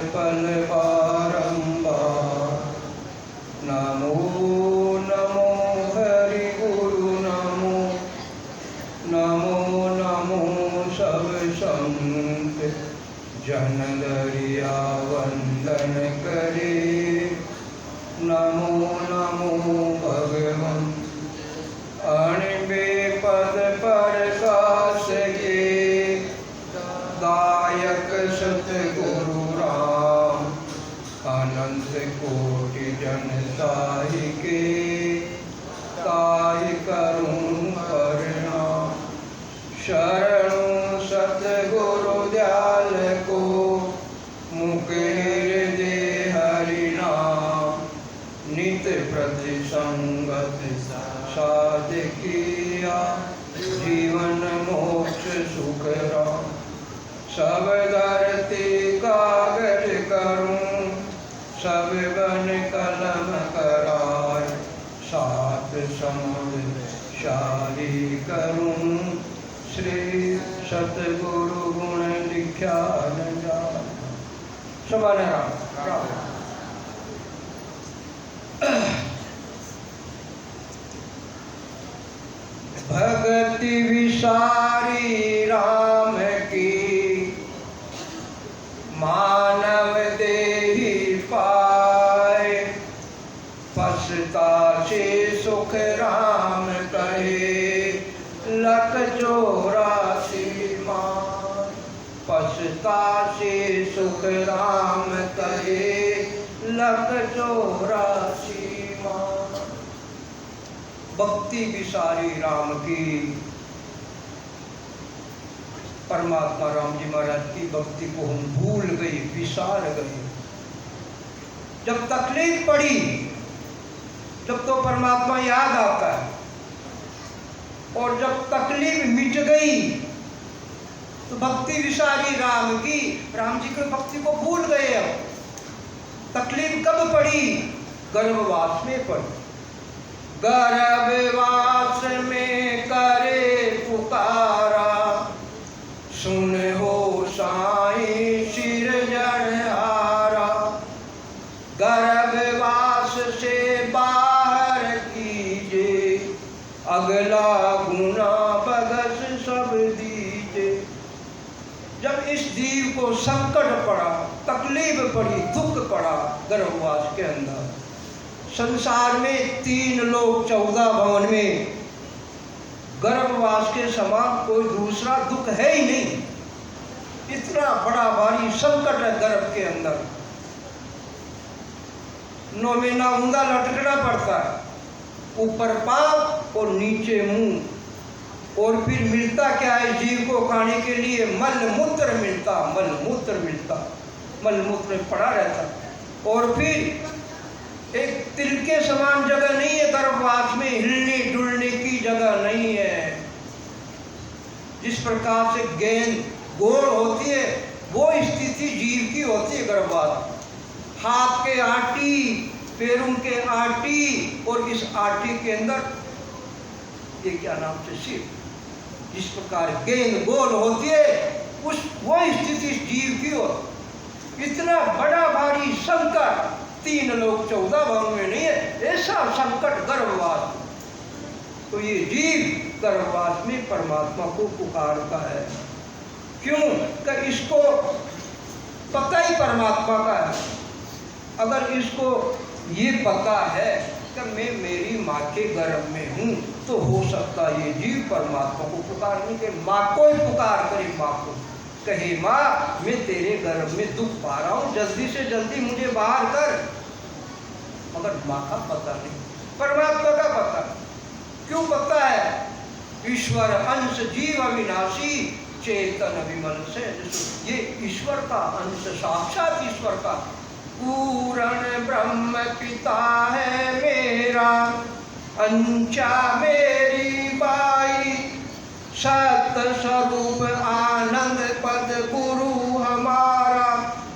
पल बारंबार। नमो नमो हरि गुरु नमो नमो नमो सब संत जन दरिया वंदन करे। नमो नमो भगवन अणिबे पद प्रकाश के दायक सतगुरु राम। अनंत कोटि जन साहि के ताहि करूं प्रणाम। शरणु सतगुरु दयाल को मुकेर दे हरि नाम। नित प्रति संगत साध किया जीवन मोक्ष सुख राम। सब धरती कागज करूं सब बन कलम कराय। सात समुद्र शाही करूं श्री सतगुरु गुण लिख्या न जाय। समान राम भक्ति विसारी राम की मानव देहि पाए। पछतासे सुख राम कहे लख 84 मान। पछतासे सुख राम कहे लख 84 मान। भक्ति विसारी राम की, परमात्मा राम जी महाराज की भक्ति को हम भूल गए, विसार गए। जब तकलीफ पड़ी जब तो परमात्मा याद आता है, और जब तकलीफ मिट गई तो भक्ति विसारी राम की, राम जी की भक्ति को भूल गए। अब तकलीफ कब पड़ी? गर्भवास में पड़ी। गर्भवास में करे पुकारा सुन हो साईं सिरजनहारा। गर्भवास से बाहर कीजिए अगला गुना बगस सब दीजिए। जब इस जीव को संकट पड़ा, तकलीफ पड़ी, दुख पड़ा गर्भवास के अंदर, संसार में 3 लोक 14 भवन में गर्भवास के समान कोई दूसरा दुख है ही नहीं। इतना बड़ा भारी संकट है गर्भ के अंदर। 9 महीना ऊंधा लटकना पड़ता है, ऊपर पांव और नीचे मुंह। और फिर मिलता क्या है जीव को खाने के लिए? मल मूत्र मिलता, मल मूत्र मिलता, मल मूत्र में पड़ा रहता। और फिर एक तिल के समान जगह नहीं है गर्भवास में, हिलने डुलने की जगह नहीं है। जिस प्रकार से गेंद गोल होती है वो स्थिति जीव की होती है गर्भवास। हाथ के आटी, पैरों के आटी, और इस आटी के अंदर ये क्या नाम से सिर। जिस प्रकार गेंद गोल होती है वो स्थिति जीव की हो। इतना बड़ा भारी संकट 3 लोक 14 भवन में नहीं है, ऐसा संकट गर्भवास। तो ये जीव गर्भवास में परमात्मा को पुकारता है। क्यों? कि इसको पता ही परमात्मा का है। अगर इसको ये पता है कि मैं मेरी माँ के गर्भ में हूँ, तो हो सकता है ये जीव परमात्मा को पुकारने के, माँ को ही पुकार करे, माँ को कहे माँ मैं तेरे गर्भ में दुख पा रहा हूँ, जल्दी से जल्दी मुझे बाहर कर। मगर माँ का पता नहीं, परमात्मा का पता। क्यों पता है? ईश्वर अंश जीव अविनाशी चेतन विमल से, ये ईश्वर का अंश, साक्षात ईश्वर का। पूर्ण ब्रह्म पिता है मेरा, अंशा मेरी बाई। सत्य स्वरूप आनंद पद गुरु हमारा,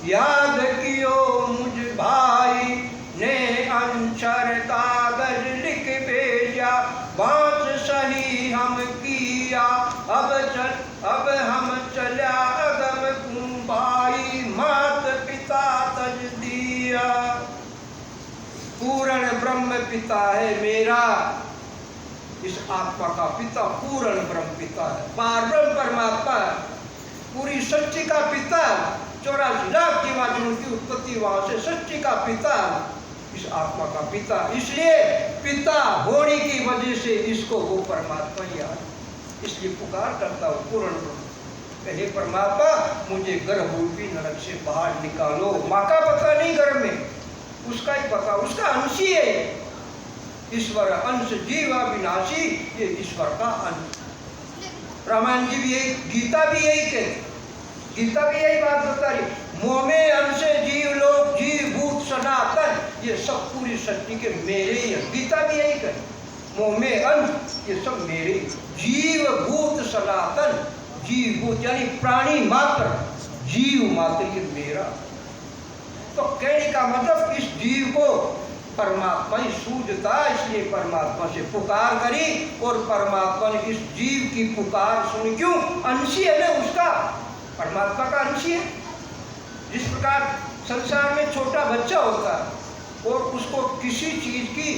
याद कियो मुझ भाई ने अंशर कागज लिख भेजा। बात सही हम किया, अब हम चला अगम कुंभाई। मात पिता ब्रह्म पिता है मेरा। इस आत्मा का पिता पूर्ण ब्रह्म पिता है, पार ब्रह्म परमात्मा है, पूरी सृष्टि का पिता, 84 लाख जीवाणुओं की उत्पत्ति वहां से सृष्टि का पिता, इस आत्मा का पिता। इसलिए पिता होने की वजह से इसको वो परमात्मा याद, इसलिए पुकार करता हूँ पूर्ण ब्रह्म। कहे परमात्मा मुझे गर्भ रूपी नरक से बाहर निकालो। माँ का पता नहीं गर्भ में, उसका ही पता, उसका अंश ही है ईश्वर अंश जीवा विनाशी, ये ईश्वर का अंश। रामायण जी भी यही, गीता भी यही कहती, गीता भी यही बात बता रही, मोह में अंश जीव लोक जीव भूत सनातन, ये सब पूरी सृष्टि के मेरे ही है। गीता भी यही कहती, मोह में अंश ये सब मेरे, जीव भूत सनातन, जीव भूत यानी प्राणी मात्र, जीव मात्र ये मेरा। तो कहने का मतलब इस जीव को परमात्मा ही सूझता, इसलिए परमात्मा से पुकार करी और परमात्मा ने इस जीव की पुकार सुनी। क्यों? अंशी है ना उसका, परमात्मा का अंशी है। जिस प्रकार संसार में छोटा बच्चा होता है और उसको किसी चीज की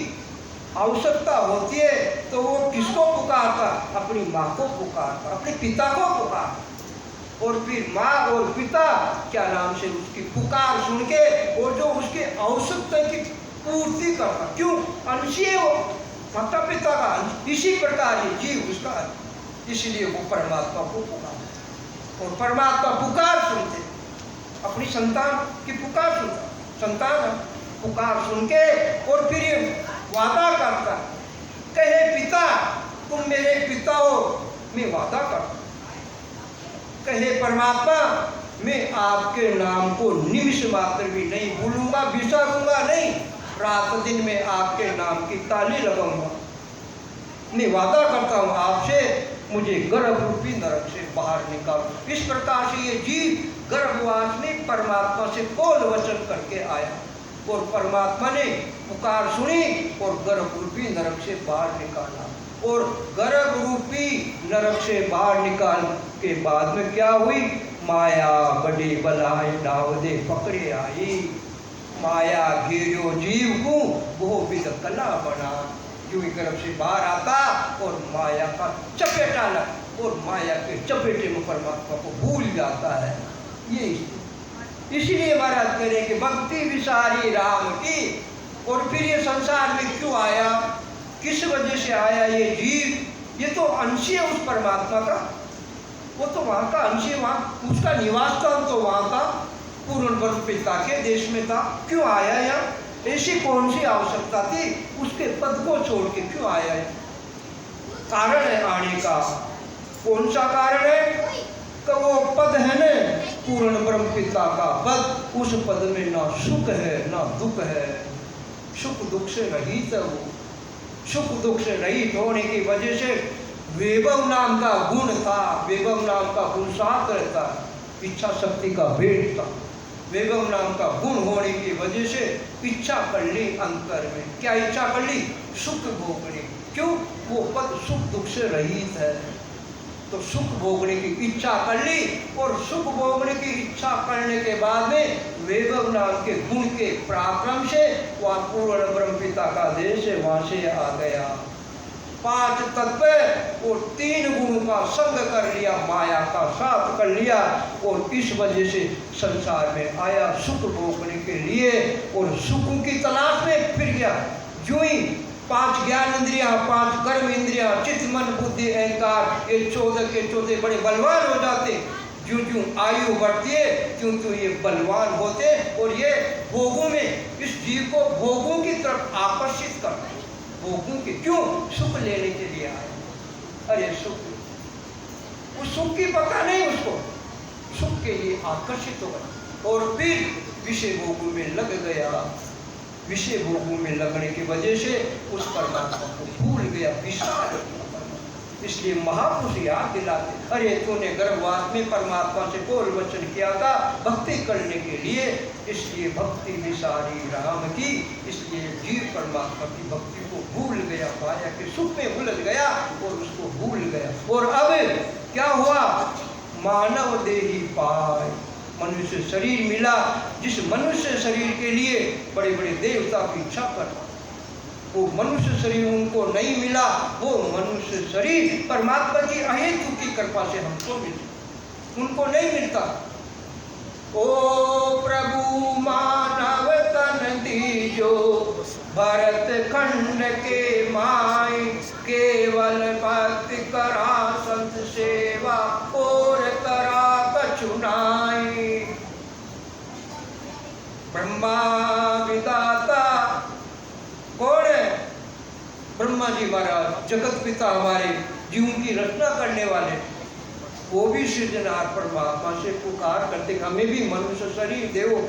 आवश्यकता होती है तो वो किसको पुकारता? अपनी माँ को पुकारता, अपने पिता को पुकारता, और फिर माँ और पिता क्या नाम से उसकी पुकार सुन के और जो उसके आवश्यकता की पूर्ति करता। क्यों? अंशी है वो, माता पिता का अंश। इसी प्रकार ये जीव उसका अंश, इसलिए वो परमात्मा को पुकारता और परमात्मा पुकार सुनते, अपनी संतान की पुकार सुनता, संतान पुकार सुन के और फिर ये वादा करता, कहे पिता तुम मेरे पिता हो, मैं वादा करता, कहे परमात्मा मैं आपके नाम को निमिष मात्र भी नहीं भूलूंगा, बिसारूंगा नहीं, रात दिन में आपके नाम की ताली लगाऊंगा। मैं वादा करता हूँ आपसे, मुझे गर्भ रूपी नरक से बाहर निकालो। इस प्रकार से ये जीव गर्भवास में परमात्मा से बोल वचन करके आया और परमात्मा ने पुकार सुनी और गर्भ रूपी नरक से बाहर निकाला। और गर्भ रूपी नरक से बाहर निकाल के बाद में क्या हुई? माया बड़ी बलाय डाव दे पकड़े आई, माया घेरो जीव को वो विद कला बना। जो गर्भ से बाहर आता और माया का चपेटा लग और माया के चपेटे में परमात्मा को भूल जाता है। ये इसलिए महाराज करें कि भक्ति विसारी राम की। और फिर ये संसार में क्यों आया, किस वजह से आया ये जीव? ये तो अंश है उस परमात्मा का, वो तो वहाँ का अंश है, वहाँ उसका निवास स्थान तो वहाँ था, पूर्ण ब्रह्म पिता के देश में था। क्यों आया यहाँ? ऐसी कौन सी आवश्यकता थी? उसके पद को छोड़ के क्यों आया है? कारण है आने का। कौन सा कारण है? कि वो पद है न पूर्ण ब्रह्म पिता का पद, उस पद में ना सुख है ना दुख है, सुख दुख से रहित है वो। सुख दुख से रहित होने की वजह से वैभव नाम का गुण था, वैभव नाम का गुण साथ रहता, इच्छा शक्ति का भेद था। वैभव नाम का गुण होने की वजह से इच्छा कर ली अंतर में। क्या इच्छा कर ली? सुख भोगने। क्यों? वो पद सुख दुख से रहित है, तो सुख भोगने की इच्छा कर ली और सुख भोगने की इच्छा करने के बाद में वैभव नाम के गुण के पराक्रम से वह पूर्ण ब्रह्म पिता का देश है, वहां से आ गया। 5 तत्व और 3 गुणों का संग कर लिया, माया का साथ कर लिया और इस वजह से संसार में आया सुख भोगने के लिए और सुखों की तलाश में फिर गया। जो ही 5 ज्ञान इंद्रियां, 5 कर्म इंद्रियां, चित्त मन बुद्धि अहंकार, ये 14 के 14 बड़े बलवान हो जाते। जो जो आयु बढ़ती है क्यों क्यों ये बलवान होते और ये भोगों में, इस जीव को भोगों की तरफ आकर्षित करते। भोगों के क्यों? सुख लेने के लिए आए। अरे सुख, उस सुख की पता नहीं उसको, सुख के लिए आकर्षित हो गया और फिर विषय भोगों में लग गया। विषय भोगों में लगने की वजह से उस परमात्मा को भूल गया, विसार। इसलिए महापुरुष याद दिलाते, अरे तूने गर्भवास में परमात्मा से बोल वचन किया था भक्ति करने के लिए, इसलिए भक्ति विसारी राम की। इसलिए जीव परमात्मा की भक्ति को भूल गया, माया के सुख में उलझ गया और उसको भूल गया। और अब क्या हुआ? मानव देही पाए, मनुष्य शरीर मिला। जिस मनुष्य शरीर के लिए बड़े बड़े देवता की इच्छा करता, वो मनुष्य शरीर उनको नहीं मिला, वो मनुष्य शरीर परमात्मा की अहेतु की कृपा से हमको मिला, उनको नहीं मिलता। ओ प्रभु मानव तन दीजो, भरत खंड के माई, केवल भक्ति करा संत सेवा, और करा कछु नाई। ब्रह्मा विदाता कौन है? ब्रह्मा जी महाराज, जगत पिता, हमारे जीवों की रचना करने वाले, वो भी सृजनहार परमात्मा से पुकार करते हमें भी मनुष्य शरीर देवो,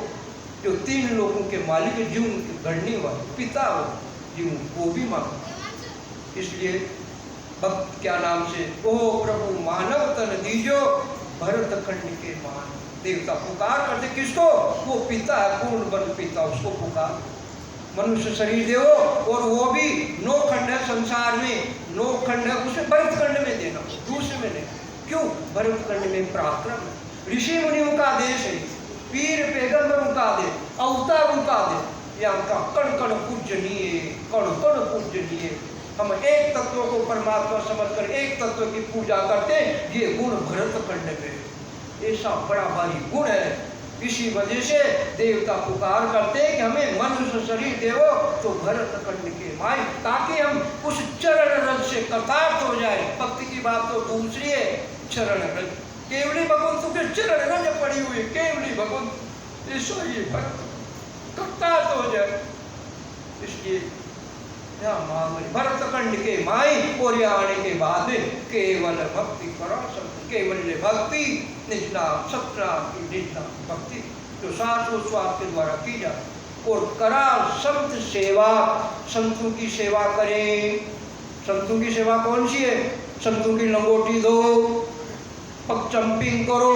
जो 3 लोगों के मालिक, जीव के गढ़ने वाले पिता हो जीव, वो भी मांगो। इसलिए भक्त क्या नाम से, ओ प्रभु मानव तन दीजो, भरत खंड के मान। देवता पुकार करते किसको? वो पिता है, पूर्ण बन पिता, उसको पुकार मनुष्य शरीर देवो। और वो भी 9 खंड है संसार में, 9 खंड है, उसे भरत खंड में देना, दूसरे में नहीं। क्यों? भरत खंड में पराक्रम है, ऋषि मुनियों का देश है, पीर पैगंबरों का देश, अवतारों का देश, यहाँ का कण कण पूजनीय, कण कण पूजनीय। हम एक तत्व को परमात्मा समझकर एक तत्व की पूजा करते, ये गुण भरत खंड में, ऐसा बड़ा भारी गुण है। इसी वजह से देवता पुकार करते हैं कि हमें मनुष्य शरीर देवो, तो भरत खंड के माई, ताकि हम उस चरण रज से कृतार्थ हो जाए। भक्ति की बात तो दूसरी है, चरण रज, केवली भगवंत के चरण रज पड़ी हुई, केवली भगवंत, ऐसा ही भक्त कृतार्थ हो जाए। इसलिए भरत खंड के माई, और यहाँ आने के बाद में केवल भक्ति करो, केवल भक्ति निजनाम सतनाम की निजनाम भक्ति, जो शास्त्रोत्सवाद के द्वारा की जाए, और करा संत सेवा, संतों की सेवा करें। संतों की सेवा कौन सी है? संतों की लंगोटी दो, पग चंपिंग करो,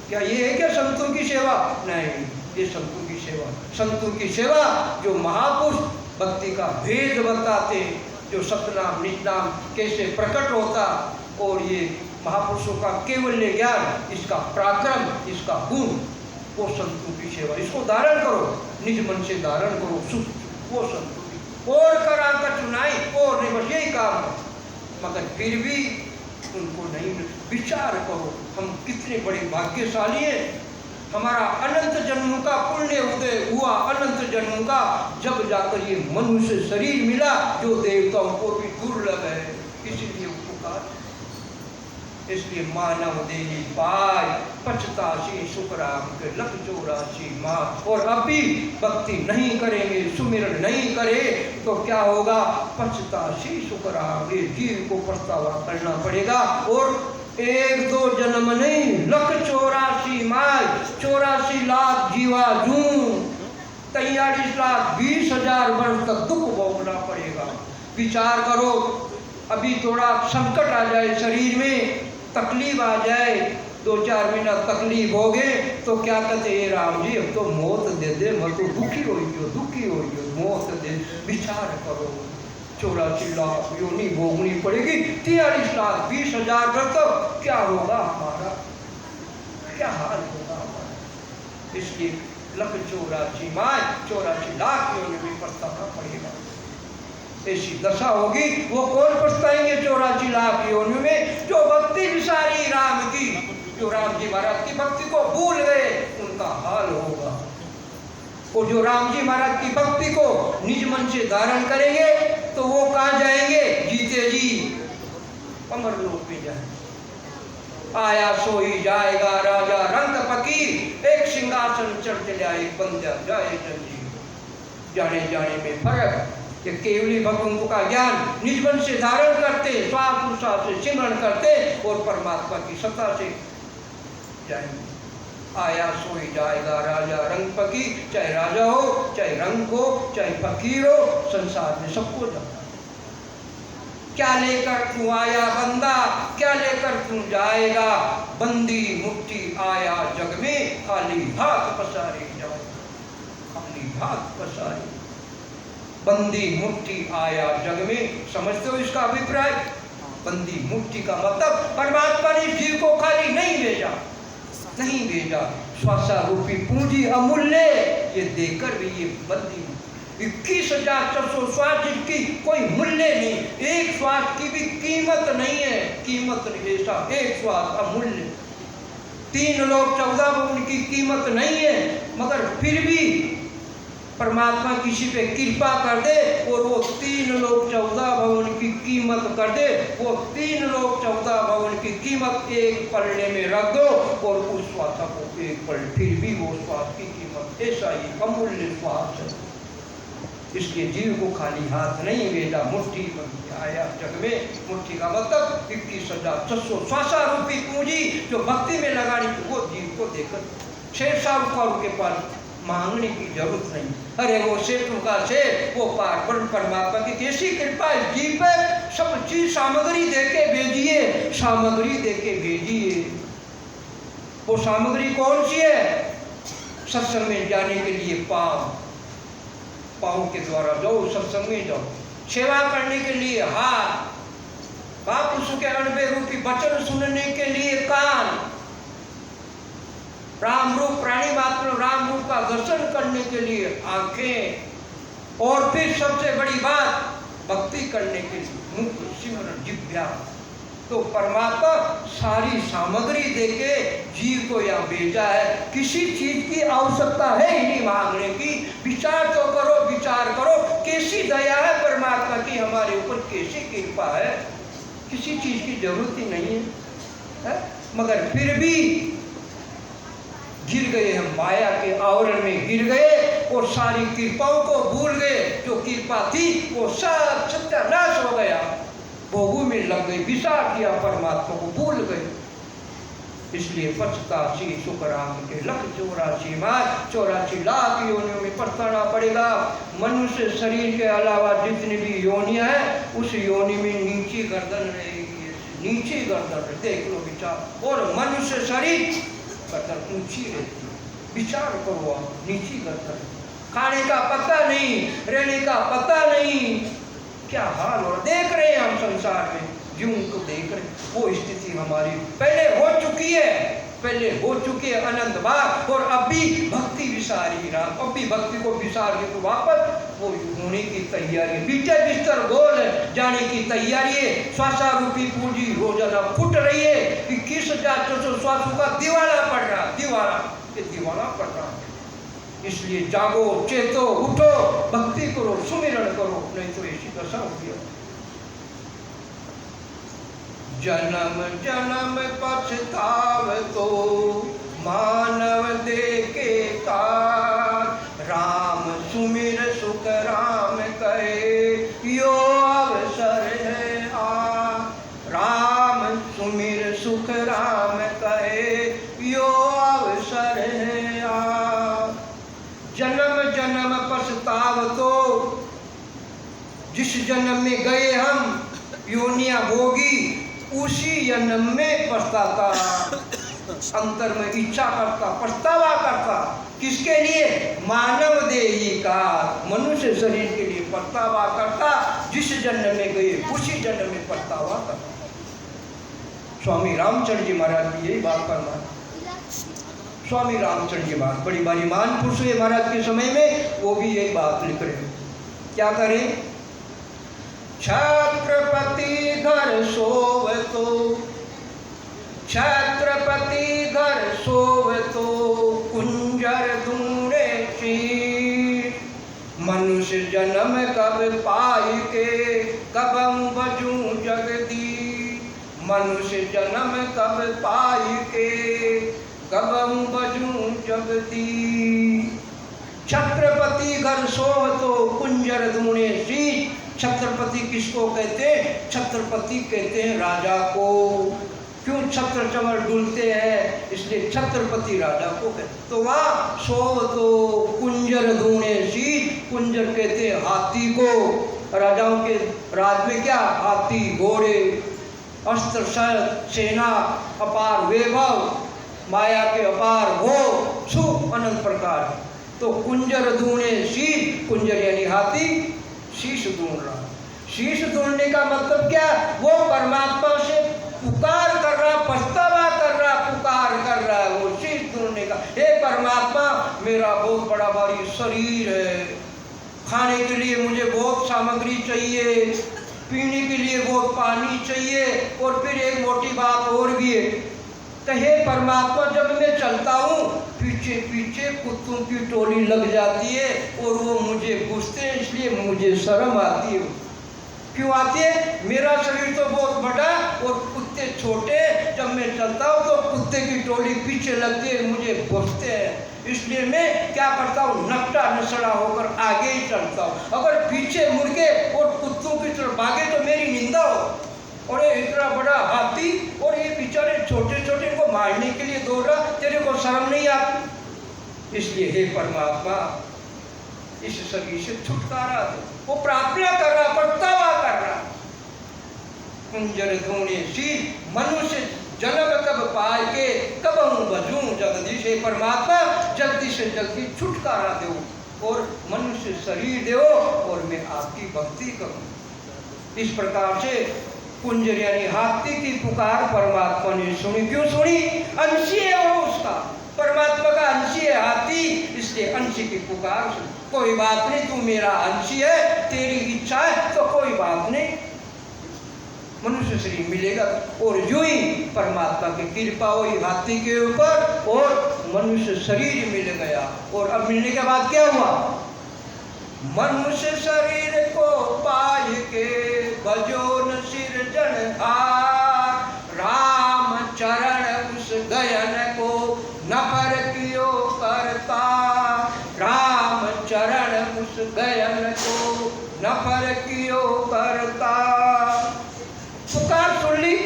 क्या ये है क्या संतों की सेवा? नहीं, ये संतों की सेवा, संतों की सेवा जो महापुरुष भक्ति का भेद बताते, जो सतनाम निजनाम कैसे प्रकट होता, और ये महापुरुषों का केवल्य ज्ञान, इसका पराक्रम, इसका गुण, वो संतों की सेवा, इसको धारण करो, निज मन से धारण करो, सुख वो संतों की। और करा का चुनाई, और नहीं, बस यही काम है, मगर फिर भी उनको नहीं। विचार करो हम कितने बड़े भाग्यशाली हैं, हमारा अनंत जन्मों का पुण्य उदय हुआ, अनंत जन्मों का, जब जाकर ये मनुष्य शरीर मिला, जो देवताओं को भी दुर्लभ है, इसीलिए पुकार। इसलिए मानव देही पाय, पछतासी सुखराम के लख 84 माँ। और अभी भक्ति नहीं करेंगे, सुमिरन नहीं करे, तो क्या होगा? पछतासी सुखराम, ये जीव को पछतावा करना पड़ेगा। और 1-2 जन्म नहीं, लख 84 माय, 84 लाख जीवा जूं, 43 लाख 20,000 वर्ष तक दुख भोगना पड़ेगा। विचार करो, अभी थोड़ा संकट आ जाए शरीर में, तकलीफ आ जाए, 2-4 महीना तकलीफ हो गए, तो क्या कहते हैं राम जी, अब तो मौत दे दे, मैं तो दुखी हो गई, मौत दे। विचार करो, 84 लाख योनि भोगनी पड़ेगी, 43 लाख 20,000 वर्ष तक, क्या होगा हमारा, क्या हाल होगा हमारा। इसलिए लख 84 माय, 84 लाख योनि भी पछताना पड़ेगा। ऐसी दशा होगी, वो कौन पछताएंगे 84 लाख योनि में? जो भक्ति विसारी राम की, जो राम जी महाराज की भक्ति को भूल गए, उनका हाल होगा। और जो राम जी महाराज की भक्ति को निज मन से धारण करेंगे, तो वो कहाँ जाएंगे? जीते जी अमर लोक में जाएंगे। आया सो ही जाएगा राजा रंग फकीर, एक सिंहासन चढ़ चला एक बंदा जाए जंजीर। जाने जाने में फर्क, कि केवली भगवंतों का ज्ञान निज मन से धारण करते, श्वास उच्छ्वास से सिमरण करते, और परमात्मा की सत्ता से जाएंगे। आया सो ही जाएगा राजा रंग फकीर, चाहे राजा हो, चाहे रंग हो, चाहे फकीर हो, संसार में सबको जाना। क्या लेकर तू आया बंदा, क्या लेकर तू जाएगा? बंदी मुट्ठी आया जग में, खाली हाथ पसारे जाएगा, खाली हाथ पसारे। बंदी मुट्ठी आया जग में, समझते हो इसका अभिप्राय? बंदी मुट्ठी का मतलब परमात्मा ने जीव को खाली नहीं भेजा, नहीं भेजा, श्वासा रूपी पूंजी अमूल्य, ये देकर भी ये बंदी 21,400 श्वास जिनकी कोई मूल्य नहीं, एक श्वास की भी कीमत नहीं है, कीमत नहीं, ऐसा एक श्वास अमूल्य। 3 लोग 14 भवन की कीमत नहीं है, मगर फिर भी परमात्मा किसी पे कृपा कर दे और वो 3 लोग 14 भवन की कीमत कर दे, वो 3 लोग 14 भवन की कीमत एक पलड़े में रख दो और उस श्वास को एक पल, फिर भी वो श्वास की कीमत, ऐसा ही अमूल्य श्वास है। इसलिए जीव को खाली हाथ नहीं भेजा, मुट्ठी में आया जग में। मुट्ठी का मतलब 21,600 श्वासा रूपी पूंजी जो भक्ति में लगानी, वो जीव को देकर शेर साहूकार के पास मांगने की जरूरत नहीं। अरे वो सेठों का शेर, वो पार परमात्मा की कैसी कृपा है जीव पर, सब चीज सामग्री देके भेजिए, सामग्री देके भेजिए। वो सामग्री कौन सी है? सत्संग में जाने के लिए पाँव के द्वारा जाओ, सत्संग में जाओ। सेवा करने के लिए हाथ, महापुरुषों के अनबे रूपी वचन सुनने के लिए कान, राम रूप प्राणी मात्र राम रूप का दर्शन करने के लिए आंखें, और फिर सबसे बड़ी बात भक्ति करने के लिए मुख, सिमरन, जिह्वा। तो परमात्मा सारी सामग्री देके जीव को यहाँ भेजा है, किसी चीज की आवश्यकता है ही नहीं मांगने की। विचार तो करो, विचार करो, कैसी दया है परमात्मा की हमारे ऊपर, कैसी कृपा है, किसी चीज की जरूरत ही नहीं है? मगर फिर भी गिर गए हम, माया के आवरण में गिर गए और सारी कृपाओं को भूल गए। जो कृपा थी वो सब सत्यानाश हो गया, भोगू में लग गई, विचार किया, परमात्मा को भूल गए। इसलिए 85 सुखराम के 1,84,84 लाख योनियों में पछताना पड़ेगा। मनुष्य शरीर के अलावा जितनी भी योनियां हैं, उस योनि में नीचे गर्दन रहेगी, नीचे गर्दन, देख लो विचार। और मनुष्य शरीर गर्दन ऊंची रहती है, विचार करो आप, नीची गर्दन, खाने का पता नहीं, रहने का पता नहीं, क्या हाल हो, देख रहे हैं हम संसार में, जीव को देख रहे, वो स्थिति हमारी पहले हो चुकी है, पहले हो चुकी है अनंत बार। और अभी भक्ति विसार ही रहा, अभी भक्ति को विसार के तो वापस वो होने की तैयारी, बीते बिस्तर गोल जाने की तैयारी है। श्वासा रूपी पूंजी रोजाना फुट रही है, 21,400 श्वासों का दिवाला पड़ रहा, दिवाला पड़ रहा। इसलिए जागो, चेतो, उठो, भक्ति करो, सुमिरन करो, नहीं तो ऐसी दशा होगी। जन्म जन्म पछतावतो मानव देखे कार, राम सुमिर सुख राम कहे यो अवसर है आ। राम सुमिर सुख राम कहे यो अवसर है आ। जन्म जन्म पछतावतो, जिस जन्म में गए हम योनियां भोगी, उसी जन्म में पछताता, अंतर में इच्छा करता, पछतावा करता। किसके लिए? मानव देही का, मनुष्य शरीर के लिए पछतावा करता, जिस जन्म में गए उसी जन्म में पछतावा करता। स्वामी रामचंद्र जी महाराज की यही बात करना। स्वामी रामचंद्र जी महाराज बड़ी बारी मान पुरुष हुए महाराज के समय में, वो भी यही बात लिख रहे हैं। क्या करें? छत्रपति घर सोवतो, छत्रपति घर सोवतो कुंजर दूरे शीर। मनुष्य जन्म कब पाई के कबम बजूं जगदी। मनुष्य जन्म कब पाई के कबम बजूं जगदी। छत्रपति घर सोवतो कुंजर दूरे शीर। छत्रपति किसको कहते हैं? छत्रपति कहते हैं राजा को। क्यों छत्र चमर डुलते हैं, इसलिए छत्रपति राजा को कहते। तो वहाँ सोवतो कुंजर दूने शीर, कुंजर कहते हैं हाथी को। राजाओं के राज में क्या? हाथी, घोड़े, अस्त्र शस्त्र, सेना, अपार वैभव, माया के अपार भोग, सुख अनंत प्रकार। तो कुंजर दूने शीर, कुंजर यानी हाथी, शीश ढूंढ रहा। शीश ढूंढने का मतलब क्या? वो परमात्मा से पुकार कर रहा, पछतावा कर रहा, पुकार कर रहा है, वो शीश ढूंढने का। हे परमात्मा, मेरा बहुत बड़ा भारी शरीर है, खाने के लिए मुझे बहुत सामग्री चाहिए, पीने के लिए बहुत पानी चाहिए, और फिर एक मोटी बात और भी है, तो हे परमात्मा जब मैं चलता हूँ पीछे पीछे कुत्तों की टोली लग जाती है और वो मुझे पूछते हैं, इसलिए मुझे शर्म आती है। क्यों आती है? मेरा शरीर तो बहुत बड़ा और कुत्ते छोटे, जब मैं चलता हूँ तो कुत्ते की टोली पीछे लगती है, मुझे घुसते हैं, इसलिए मैं क्या करता हूँ, नकटा नसड़ा होकर आगे ही चलता हूँ। अगर पीछे मुड़ के और कुत्तों की तरफ भागे तो मेरी निंदा हो, और ये इतना बड़ा हाथी और ये बेचारे छोटे छोटे को मारने के लिए दौड़ रहा, तेरे को शर्म नहीं आती? इसलिए हे परमात्मा इस शरीर से छुटकारा दो। वो प्रार्थना कर रहा, पछतावा कर रहा, कुंजर धोने सी मनुष्य जन्म कब पाए के कब हूँ बजूं जगदीश। हे परमात्मा जल्दी से जल्दी छुटकारा दो और मनुष्य शरीर दो और मैं आपकी भक्ति करूं। इस प्रकार से कुंजर यानी हाथी की पुकार परमात्मा ने सुनी। क्यों सुनी? अंशी है वो उसका, परमात्मा का अंशी है हाथी, इसलिए अंशी की पुकार सुनी। कोई बात नहीं, तू मेरा अंशी है, तेरी इच्छा है तो कोई बात नहीं, मनुष्य शरीर मिलेगा। और यूं ही परमात्मा की कृपा हुई हाथी के ऊपर और मनुष्य शरीर मिल गया। और अब मिलने के बाद क्या हुआ? मनुष्य शरीर को पाए के भजो न सिरजनहार, राम चरण उस गयन को न पर कियो करता, राम चरण उस गयन को न पर कियो करता। पुकार सुन ली,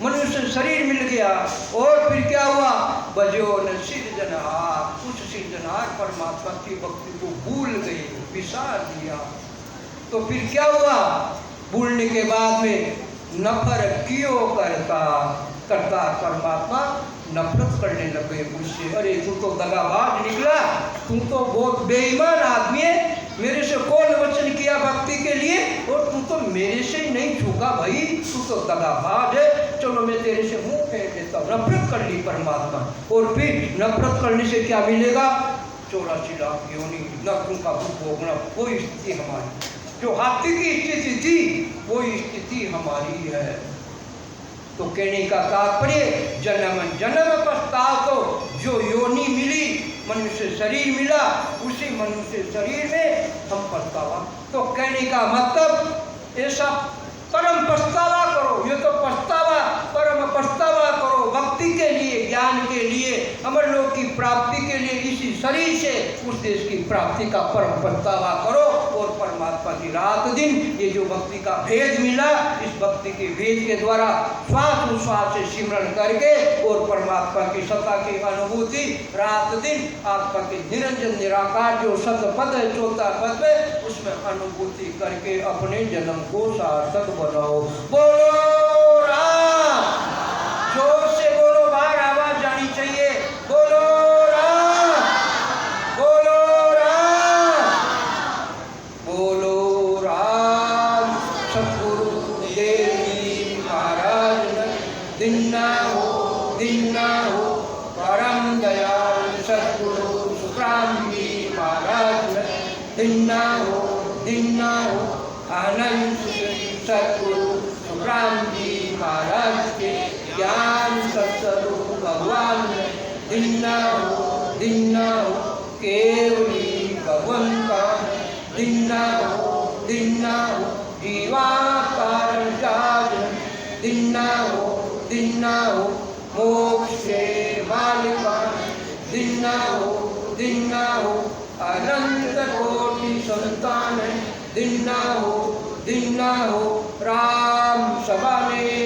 मनुष्य शरीर मिल गया और फिर क्या हुआ? बजो न सिरजनहार, उस सिरजनहार परमात्मा की भक्ति को भूल गए, विसार दिया। तो फिर क्या हुआ? भूलने के बाद में नफर क्यों करता परमात्मा नफरत करने लगे मुझसे। अरे तू तो दगाबाज निकला, तू तो बहुत बेईमान आदमी है, मेरे से कौन वचन किया भक्ति के लिए और तू तो मेरे से नहीं झुका भाई, तू तो दगाबाज है, चलो मैं तेरे से मुंह फेर देता हूँ। नफरत कर ली परमात्मा। और फिर नफरत करने से क्या मिलेगा? 84 लाख योनि नरकों का भूख भोगना, कोई स्थिति हमारी, जो हाथी की स्थिति थी वही स्थिति हमारी है। तो कहने का तात्पर्य जन्म जन्म पछताव, तो जो योनि मिली, मनुष्य शरीर मिला, उसी मनुष्य शरीर में हम पछतावा। तो कहने का मतलब ऐसा परम पछतावा करो, ये तो पछतावा, परम पछतावा करो भक्ति के लिए, ज्ञान के लिए, अमर लोक की प्राप्ति के लिए, इसी शरीर से उस देश की प्राप्ति का परम पछतावा करो। और परमात्मा की रात दिन ये जो भक्ति का भेद मिला, इस भक्ति के भेद के द्वारा श्वास उश्वास से सिमरण करके और परमात्मा की सत्ता की अनुभूति रात दिन आत्मा के निरंजन निराकार जो सत पद है, चौथा पद है, उसमें अनुभूति करके अपने जन्म को सार्थक बनाओ। बोलो राम, जोर से बोलो, बाहर आवाज जानी चाहिए, बोलो राम, बोलो राम, बोलो राम। सतगुरु देवी महाराज दिन ना हो परम दयाल सतगुरु सुखराम जी महाराज दिन ना हो आनंद सतगुरु सुखराम जी महाराज के ज्ञान सत्स्वरूप भगवान दिन ना हो केवली भगवंता दिन ना हो जीवा कारण जागरण दिन ना हो मोक्ष के मालिका दिन ना हो अनंत कोटि संतान दिन ना हो राम सभा में